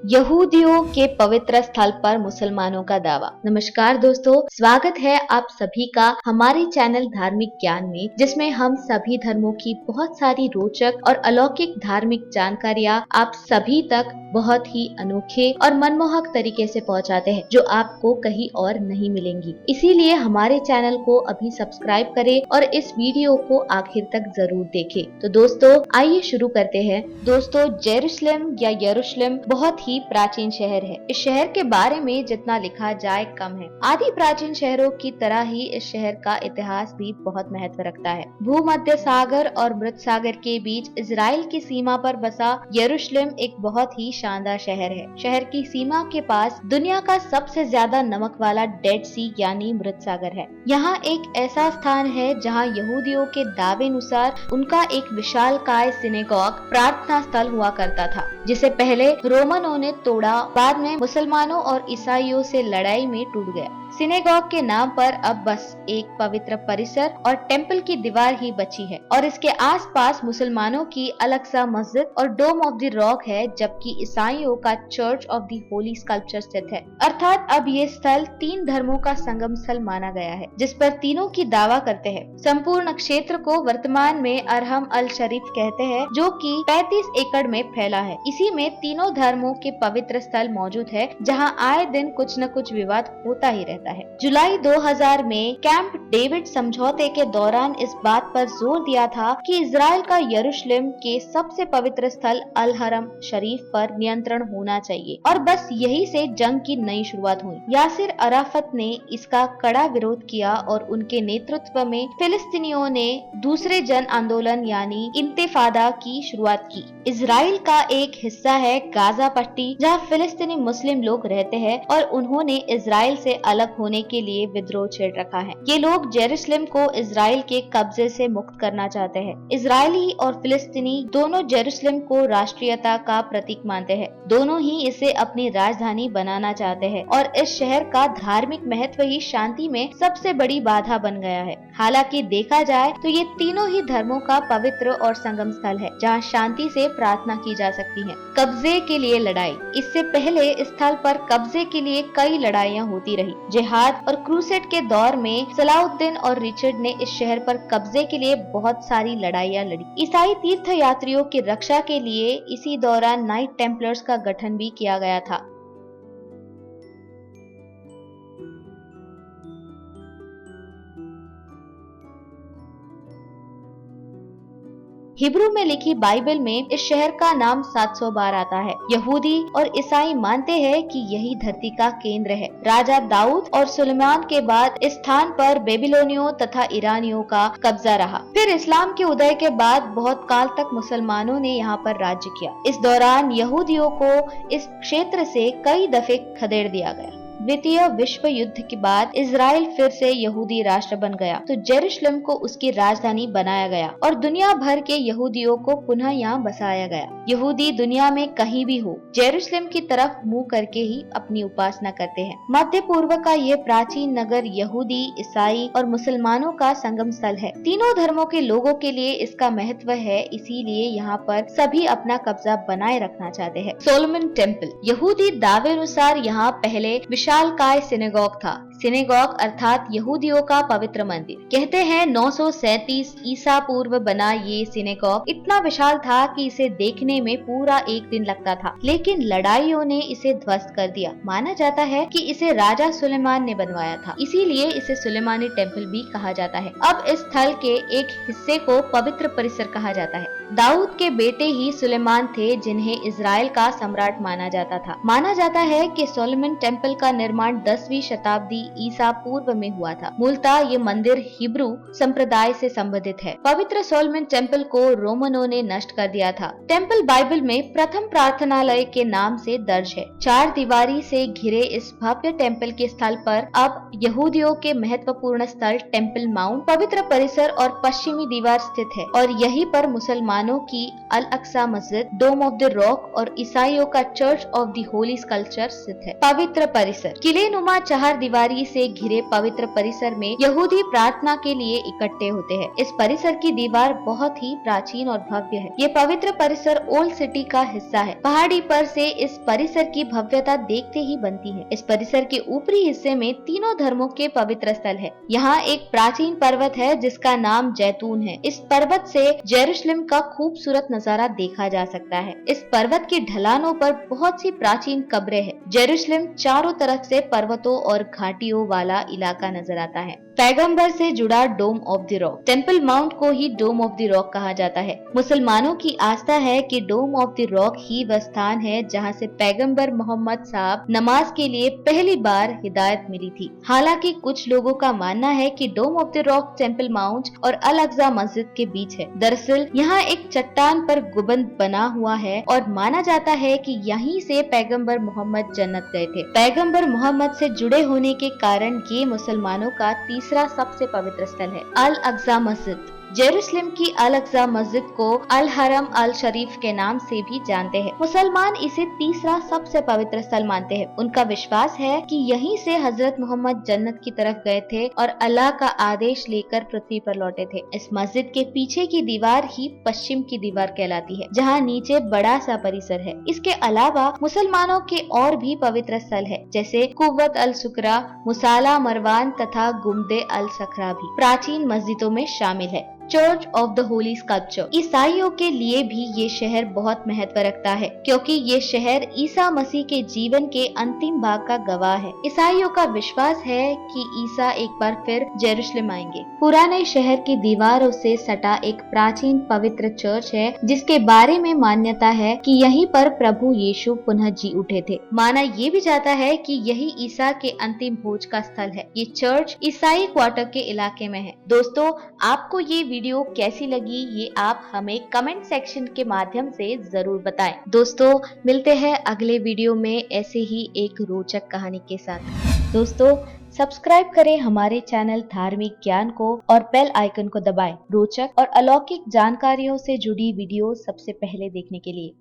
यहूदियों के पवित्र स्थल पर मुसलमानों का दावा। नमस्कार दोस्तों, स्वागत है आप सभी का हमारे चैनल धार्मिक ज्ञान में, जिसमें हम सभी धर्मों की बहुत सारी रोचक और अलौकिक धार्मिक जानकारियाँ आप सभी तक बहुत ही अनोखे और मनमोहक तरीके से पहुंचाते हैं, जो आपको कहीं और नहीं मिलेंगी। इसीलिए हमारे चैनल को अभी सब्सक्राइब करें और इस वीडियो को आखिर तक जरूर देखें। तो दोस्तों आइए शुरू करते हैं। दोस्तों, जेरूशलेम या यरूशलेम बहुत ही प्राचीन शहर है। इस शहर के बारे में जितना लिखा जाए कम है। आदि प्राचीन शहरों की तरह ही इस शहर का इतिहास भी बहुत महत्व रखता है। भूमध्य सागर और मृत सागर के बीच इजराइल की सीमा पर बसा यरूशलेम एक बहुत ही शानदार शहर है। शहर की सीमा के पास दुनिया का सबसे ज्यादा नमक वाला डेड सी यानी मृत सागर है। यहाँ एक ऐसा स्थान है जहाँ यहूदियों के दावे अनुसार उनका एक विशालकाय सिनेगॉग प्रार्थना स्थल हुआ करता था, जिसे पहले रोमनों ने तोड़ा, बाद में मुसलमानों और ईसाइयों से लड़ाई में टूट गया। सिनेगॉग के नाम पर अब बस एक पवित्र परिसर और टेम्पल की दीवार ही बची है और इसके आसपास मुसलमानों की अलग सा मस्जिद और डोम ऑफ द रॉक है, जबकि ईसाइयों का church of the Holi sculpture स्थित है। अर्थात अब ये स्थल तीन धर्मों का संगम स्थल माना गया है, जिस पर तीनों की दावा करते हैं। संपूर्ण क्षेत्र को वर्तमान में अरहम अल शरीफ कहते हैं, जो कि 35 एकड़ में फैला है। इसी में तीनों धर्मों के पवित्र स्थल मौजूद है, जहां आए दिन कुछ न कुछ विवाद होता ही रहता है। जुलाई 2000 में कैंप डेविड समझौते के दौरान इस बात पर जोर दिया था कि इजराइल का यरूशलेम के सबसे पवित्र स्थल अल हरम शरीफ पर नियंत्रण होना चाहिए, और बस यही से जंग की नई शुरुआत हुई। यासिर अराफत ने इसका कड़ा विरोध किया और उनके नेतृत्व में फिलिस्तीनियों ने दूसरे जन आंदोलन यानी इंतिफादा की शुरुआत की। इजराइल का एक हिस्सा है गाजा पट्टी, जहाँ फिलिस्तीनी मुस्लिम लोग रहते हैं और उन्होंने इजराइल से अलग होने के लिए विद्रोह छेड़ रखा है। ये लोग जेरूशलेम को इजराइल के कब्जे से मुक्त करना चाहते हैं। इजरायली और फिलिस्तीनी दोनों जेरूशलेम को राष्ट्रीयता का प्रतीक मानते हैं। दोनों ही इसे अपनी राजधानी बनाना चाहते हैं और इस शहर का धार्मिक महत्व ही शांति में सबसे बड़ी बाधा बन गया है। हालांकि देखा जाए तो ये तीनों ही धर्मों का पवित्र और संगम स्थल है, जहाँ शांति से प्रार्थना की जा सकती है। कब्जे के लिए लड़ाई। इससे पहले इस स्थल पर कब्जे के लिए कई लड़ाइयाँ होती रही। जिहाद और क्रूसेड के दौर में सलाउद्दीन और रिचर्ड ने इस शहर पर कब्जे के लिए बहुत सारी लड़ाइयाँ लड़ी। ईसाई तीर्थ यात्रियों की रक्षा के लिए इसी दौरान नाइट टेम्पलर्स का गठन भी किया गया था। हिब्रू में लिखी बाइबल में इस शहर का नाम 700 बार आता है। यहूदी और ईसाई मानते हैं कि यही धरती का केंद्र है। राजा दाऊद और सुलेमान के बाद इस स्थान पर बेबीलोनियों तथा ईरानियों का कब्जा रहा। फिर इस्लाम के उदय के बाद बहुत काल तक मुसलमानों ने यहाँ पर राज्य किया। इस दौरान यहूदियों को इस क्षेत्र से कई दफे खदेड़ दिया गया। द्वितीय विश्व युद्ध के बाद इजराइल फिर से यहूदी राष्ट्र बन गया, तो जेरूशलेम को उसकी राजधानी बनाया गया और दुनिया भर के यहूदियों को पुनः यहाँ बसाया गया। यहूदी दुनिया में कहीं भी हो, जेरूशलेम की तरफ मुंह करके ही अपनी उपासना करते हैं। मध्य पूर्व का ये प्राचीन नगर यहूदी, ईसाई और मुसलमानों का संगम स्थल है। तीनों धर्मों के लोगों के लिए इसका महत्व है, इसीलिए यहाँ पर सभी अपना कब्जा बनाए रखना चाहते हैं। Solomon temple. यहूदी दावे अनुसार यहाँ पहले विशालकाय सिनेगॉग था। सिनेगॉग अर्थात यहूदियों का पवित्र मंदिर। कहते हैं 937 ईसा पूर्व बना ये सिनेगॉग इतना विशाल था कि इसे देखने में पूरा एक दिन लगता था, लेकिन लड़ाइयों ने इसे ध्वस्त कर दिया। माना जाता है कि इसे राजा सुलेमान ने बनवाया था, इसीलिए इसे सुलेमानी टेम्पल भी कहा जाता है। अब इस स्थल के एक हिस्से को पवित्र परिसर कहा जाता है। दाऊद के बेटे ही सुलेमान थे, जिन्हें इजराइल का सम्राट माना जाता था। माना जाता है कि सोलोमन टेम्पल का निर्माण 10वीं शताब्दी ईसा पूर्व में हुआ था। मूलतः ये मंदिर हिब्रू संप्रदाय से संबंधित है। पवित्र सोलोमन टेम्पल को रोमनों ने नष्ट कर दिया था। टेम्पल बाइबल में प्रथम प्रार्थनालय के नाम से दर्ज है। 4 दीवारी से घिरे इस भव्य टेम्पल के स्थल पर अब यहूदियों के महत्वपूर्ण स्थल टेम्पल माउंट, पवित्र परिसर और पश्चिमी दीवार स्थित है, और यहीं पर मुसलमानों की अल अक्सा मस्जिद, डोम ऑफ द रॉक और ईसाइयों का church of the Holi sculpture स्थित है। पवित्र परिसर। किले नुमा 4 दीवारी हरियाली से घिरे पवित्र परिसर में यहूदी प्रार्थना के लिए इकट्ठे होते हैं। इस परिसर की दीवार बहुत ही प्राचीन और भव्य है। ये पवित्र परिसर ओल्ड सिटी का हिस्सा है। पहाड़ी पर से इस परिसर की भव्यता देखते ही बनती है। इस परिसर के ऊपरी हिस्से में तीनों धर्मों के पवित्र स्थल है। यहाँ एक प्राचीन पर्वत है जिसका नाम जैतून है। इस पर्वत से जेरूशलेम का खूबसूरत नजारा देखा जा सकता है। इस पर्वत की ढलानों पर बहुत सी प्राचीन कब्रें हैं। जेरूशलेम चारों तरफ से पर्वतों और घाटियों वाला इलाका नजर आता है। पैगंबर से जुड़ा Dome of the Rock, Temple Mount को ही डोम ऑफ द रॉक कहा जाता है। मुसलमानों की आस्था है कि डोम ऑफ द रॉक ही वह स्थान है जहां से पैगंबर मोहम्मद साहब नमाज के लिए पहली बार हिदायत मिली थी। हालांकि कुछ लोगों का मानना है कि Dome of the Rock Temple Mount और अल अक्सा मस्जिद के बीच है। दरअसल यहाँ एक चट्टान पर गुंबद बना हुआ है और माना जाता है कि यहीं से पैगंबर मोहम्मद जन्नत गए थे। पैगंबर मोहम्मद से जुड़े होने के कारण ये मुसलमानों का तीसरा सबसे पवित्र स्थल है। अल अक्सा मस्जिद, जेरूशलेम की अल अक्सा मस्जिद को अल हरम अल शरीफ के नाम से भी जानते हैं। मुसलमान इसे तीसरा सबसे पवित्र स्थल मानते हैं। उनका विश्वास है कि यहीं से हजरत मोहम्मद जन्नत की तरफ गए थे और अल्लाह का आदेश लेकर पृथ्वी पर लौटे थे। इस मस्जिद के पीछे की दीवार ही पश्चिम की दीवार कहलाती है, जहाँ नीचे बड़ा सा परिसर है। इसके अलावा मुसलमानों के और भी पवित्र स्थल है, जैसे कुव्वत अल सुकरा, मुसाला मरवान तथा गुम्दे अल सखरा भी प्राचीन मस्जिदों में शामिल है। Church of the Holi sculpture, ईसाइयों के लिए भी ये शहर बहुत महत्व रखता है, क्योंकि ये शहर ईसा मसीह के जीवन के अंतिम भाग का गवाह है। ईसाइयों का विश्वास है कि ईसा एक बार फिर जेरूशलेम आएंगे। पुराने शहर की दीवारों से सटा एक प्राचीन पवित्र चर्च है, जिसके बारे में मान्यता है कि यहीं पर प्रभु यीशु पुनः जी उठे थे। माना ये भी जाता है कि यही ईसा के अंतिम भोज का स्थल है। ये चर्च ईसाई क्वार्टर के इलाके में है। दोस्तों, आपको ये वीडियो कैसी लगी ये आप हमें कमेंट सेक्शन के माध्यम से जरूर बताएं। दोस्तों, मिलते हैं अगले वीडियो में ऐसे ही एक रोचक कहानी के साथ। दोस्तों, सब्सक्राइब करें हमारे चैनल धार्मिक ज्ञान को और बेल आइकन को दबाएं रोचक और अलौकिक जानकारियों से जुड़ी वीडियो सबसे पहले देखने के लिए।